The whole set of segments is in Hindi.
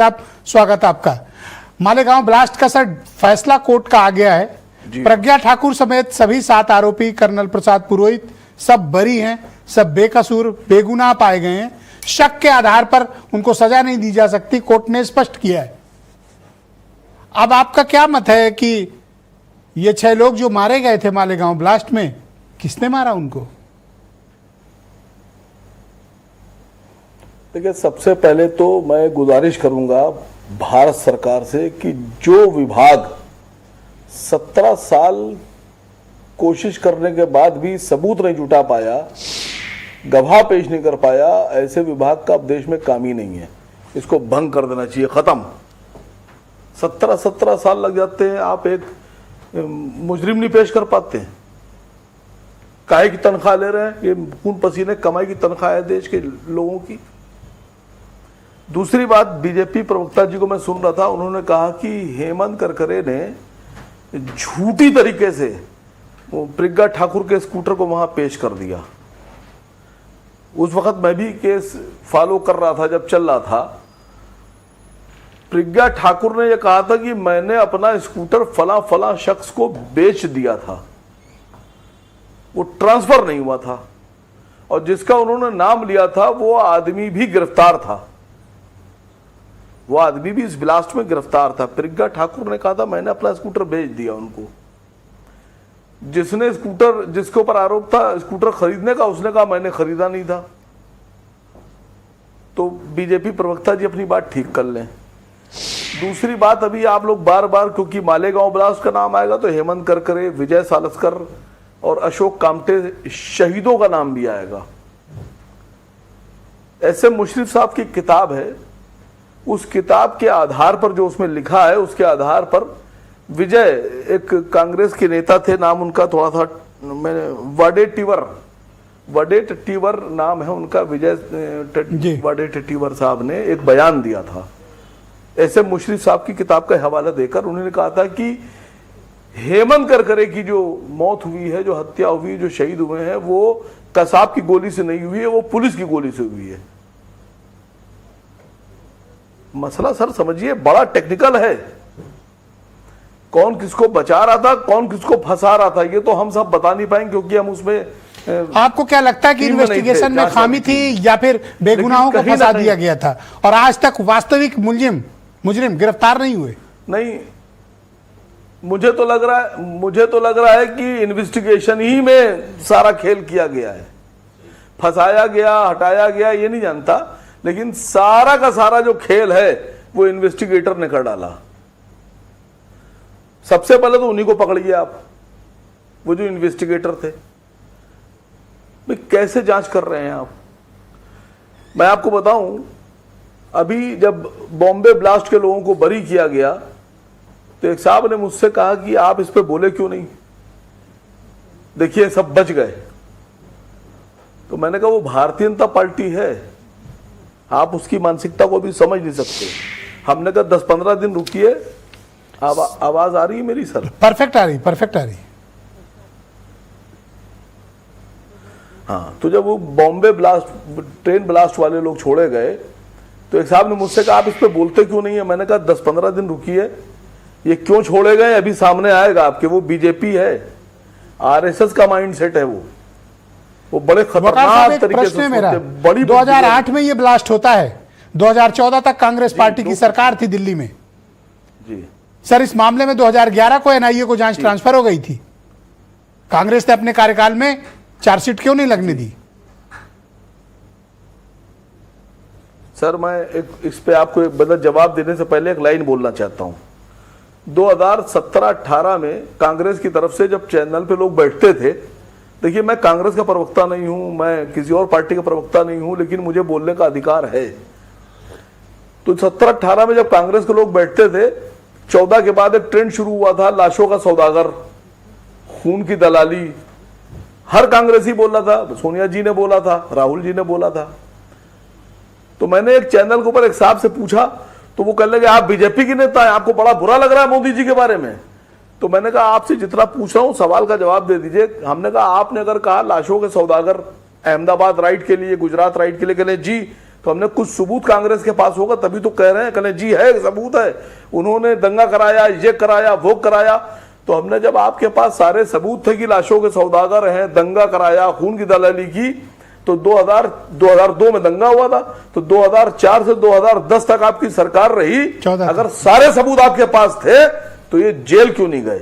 आप स्वागत आपका। मालेगांव ब्लास्ट का सर फैसला कोर्ट का आ गया है। प्रज्ञा ठाकुर समेत सभी 7 आरोपी कर्नल प्रसाद पुरोहित सब बरी हैं, सब बेकसूर बेगुनाह पाए गए हैं। शक के आधार पर उनको सजा नहीं दी जा सकती, कोर्ट ने स्पष्ट किया है। अब आपका क्या मत है कि ये 6 लोग जो मारे गए थे मालेगांव ब्लास्ट में, किसने मारा उनको? देखिए, सबसे पहले तो मैं गुजारिश करूंगा भारत सरकार से कि जो विभाग 17 साल कोशिश करने के बाद भी सबूत नहीं जुटा पाया, गवाह पेश नहीं कर पाया, ऐसे विभाग का अब देश में काम ही नहीं है। इसको भंग कर देना चाहिए, खत्म। 17 साल लग जाते हैं, आप एक मुजरिम नहीं पेश कर पाते हैं। काहे की तनख्वाह ले रहे हैं? ये खून पसीने कमाई की तनख्वाह है देश के लोगों की। दूसरी बात, बीजेपी प्रवक्ता जी को मैं सुन रहा था, उन्होंने कहा कि हेमंत करकरे ने झूठी तरीके से वो प्रज्ञा ठाकुर के स्कूटर को वहां पेश कर दिया। उस वक्त मैं भी केस फॉलो कर रहा था जब चल रहा था। प्रज्ञा ठाकुर ने यह कहा था कि मैंने अपना स्कूटर फला शख्स को बेच दिया था, वो ट्रांसफर नहीं हुआ था, और जिसका उन्होंने नाम लिया था वो आदमी भी गिरफ्तार था, वो आदमी भी इस ब्लास्ट में गिरफ्तार था। प्रज्ञा ठाकुर ने कहा था मैंने अपना स्कूटर बेच दिया उनको। जिसने स्कूटर, जिसके ऊपर आरोप था स्कूटर खरीदने का, उसने कहा मैंने खरीदा नहीं था। तो बीजेपी प्रवक्ता जी अपनी बात ठीक कर लें। दूसरी बात, अभी आप लोग बार बार, क्योंकि मालेगांव ब्लास्ट का नाम आएगा तो हेमंत करकरे, विजय सालस्कर और अशोक कामटे शहीदों का नाम भी आएगा। ऐसे मुशर्रफ साहब की किताब है, उस किताब के आधार पर जो उसमें लिखा है, उसके आधार पर विजय एक कांग्रेस के नेता थे, नाम उनका थोड़ा सा मैंने वडेट्टीवर नाम है उनका, विजय वडेट्टीवर साहब ने एक बयान दिया था। ऐसे मुशर्रफ साहब की किताब का हवाला देकर उन्होंने कहा था कि हेमंत करकरे की जो मौत हुई है, जो हत्या हुई, जो शहीद हुए हैं, वो कसाब की गोली से नहीं हुई है, वो पुलिस की गोली से हुई है। मसला सर समझिए बड़ा टेक्निकल है। कौन किसको बचा रहा था, कौन किसको फंसा रहा था, ये तो हम सब बता नहीं पाएंगे, क्योंकि हम उसमें। आपको क्या लगता है कि इन्वेस्टिगेशन में खामी थी या फिर बेगुनाहों को फंसा दिया गया था और आज तक वास्तविक मुजरिम गिरफ्तार नहीं हुए? नहीं, मुझे तो लग रहा है कि इन्वेस्टिगेशन ही में सारा खेल किया गया है। फंसाया गया, हटाया गया, ये नहीं जानता, लेकिन सारा का सारा जो खेल है वो इन्वेस्टिगेटर ने कर डाला। सबसे पहले तो उन्हीं को पकड़िए आप, वो जो इन्वेस्टिगेटर थे। भाई कैसे जांच कर रहे हैं आप? मैं आपको बताऊं, अभी जब बॉम्बे ब्लास्ट के लोगों को बरी किया गया तो एक साहब ने मुझसे कहा कि आप इस पे बोले क्यों नहीं, देखिए सब बच गए। तो मैंने कहा वो भारतीय जनता पार्टी है, आप उसकी मानसिकता को भी समझ नहीं सकते। हमने कहा 10-15 दिन रुकिए। आवाज आ रही है मेरी सर? परफेक्ट आ रही। हाँ, तो जब वो बॉम्बे ब्लास्ट, ट्रेन ब्लास्ट वाले लोग छोड़े गए तो एक साहब ने मुझसे कहा आप इस पे बोलते क्यों नहीं है? मैंने कहा 10-15 दिन रुकिए, ये क्यों छोड़े गए अभी सामने आएगा आपके। वो बीजेपी है, आरएसएस का माइंडसेट है, वो बड़े खतरनाक तरीके से मेरा 2008 में ये ब्लास्ट होता है, 2014 तक कांग्रेस पार्टी की सरकार थी दिल्ली में जी सर। इस मामले में 2011 को एनआईए को जांच ट्रांसफर हो गई थी। कांग्रेस ने अपने कार्यकाल में चार्जशीट क्यों नहीं लगने दी? सर, मैं इस पे आपको मतलब जवाब देने से पहले एक लाइन बोलना चाहता हूं। 2017-18 में कांग्रेस की तरफ से जब चैनल पे लोग बैठते थे, देखिए मैं कांग्रेस का प्रवक्ता नहीं हूं, मैं किसी और पार्टी का प्रवक्ता नहीं हूं, लेकिन मुझे बोलने का अधिकार है। तो 17-18 में जब कांग्रेस के लोग बैठते थे, 14 के बाद एक ट्रेंड शुरू हुआ था, लाशों का सौदागर, खून की दलाली। हर कांग्रेसी बोल रहा था, सोनिया जी ने बोला था, राहुल जी ने बोला था। तो मैंने एक चैनल के ऊपर एक साहब से पूछा, तो वो कहने लगे आप बीजेपी के नेता हैं, आपको बड़ा बुरा लग रहा है मोदी जी के बारे में। तो मैंने कहा आपसे जितना पूछ रहा हूं सवाल का जवाब दे दीजिए। हमने कहा आपने अगर कहा लाशों के सौदागर अहमदाबाद राइड के लिए, गुजरात राइड के लिए, कहने जी तो हमने कुछ सबूत कांग्रेस के पास होगा तभी तो कह रहे हैं, कहने जी है सबूत है, उन्होंने दंगा कराया, ये कराया, वो कराया। तो हमने जब आपके पास सारे सबूत थे कि लाशों के सौदागर हैं, दंगा कराया, खून की दलाली की, तो 2002 में दंगा हुआ था, तो 2004 से 2010 तक आपकी सरकार रही। अगर सारे सबूत आपके पास थे तो ये जेल क्यों नहीं गए?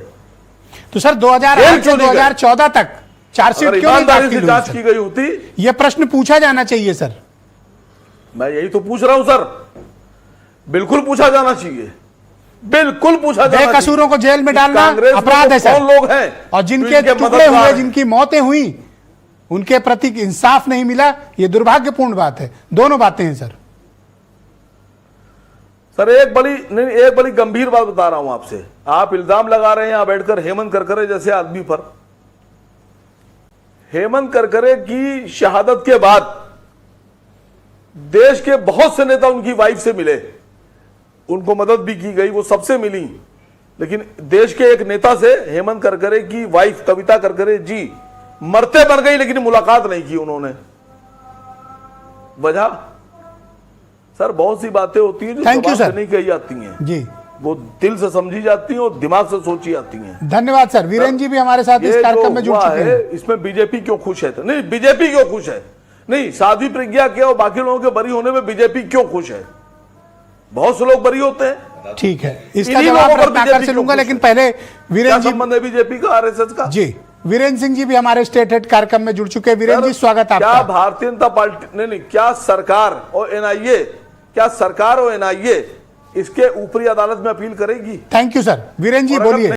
तो सर 2008 से 2014 तक चार्जशीट क्यों नहीं ईमानदारी से जांच की गई होती? यह प्रश्न पूछा जाना चाहिए सर। मैं यही तो पूछ रहा हूं सर, बिल्कुल पूछा जाना चाहिए, बिल्कुल पूछा जाना चाहिए। बेकसूरों को जेल में डालना अपराध है सर। कौन लोग हैं और जिनके टुकड़े हुए, जिनकी मौतें हुई, उनके प्रति इंसाफ नहीं मिला, यह दुर्भाग्यपूर्ण बात है। दोनों बातें हैं सर। सर एक बड़ी गंभीर बात बता रहा हूं आपसे। आप इल्जाम लगा रहे हैं अम्बेडकर हेमंत करकरे जैसे आदमी पर। हेमंत करकरे की शहादत के बाद देश के बहुत से नेता उनकी वाइफ से मिले, उनको मदद भी की गई, वो सबसे मिली, लेकिन देश के एक नेता से हेमंत करकरे की वाइफ कविता करकरे जी मरते बन गई, लेकिन मुलाकात नहीं की उन्होंने। वजह सर बहुत सी बातें होती हैं जो जबान से नहीं कही जाती हैं जी, वो दिल से समझी जाती हैं और दिमाग से सोची जाती हैं। धन्यवाद सर। वीरेंद्र जी भी हमारे साथ इस कार्यक्रम में जुड़ चुके हैं। इसमें बीजेपी क्यों खुश है? नहीं, बीजेपी क्यों खुश है? नहीं, साध्वी प्रज्ञा के और बाकी लोगों के बरी होने में बीजेपी क्यों खुश है? बहुत से लोग बरी होते हैं। ठीक है, इसका जवाब रत्नाकर से लूंगा, लेकिन पहले वीरेंद्र जी, संबंध है बीजेपी का आरएसएस का? जी, वीरेंद्र सिंह जी भी हमारे स्टेट हेड कार्यक्रम में जुड़ चुके हैं। वीरेंद्र जी स्वागत आपका। क्या भारतीय जनता पार्टी नहीं, क्या सरकार और एनआईए इसके ऊपरी अदालत में अपील करेगी? Thank you sir. Virendra ji बोलिए।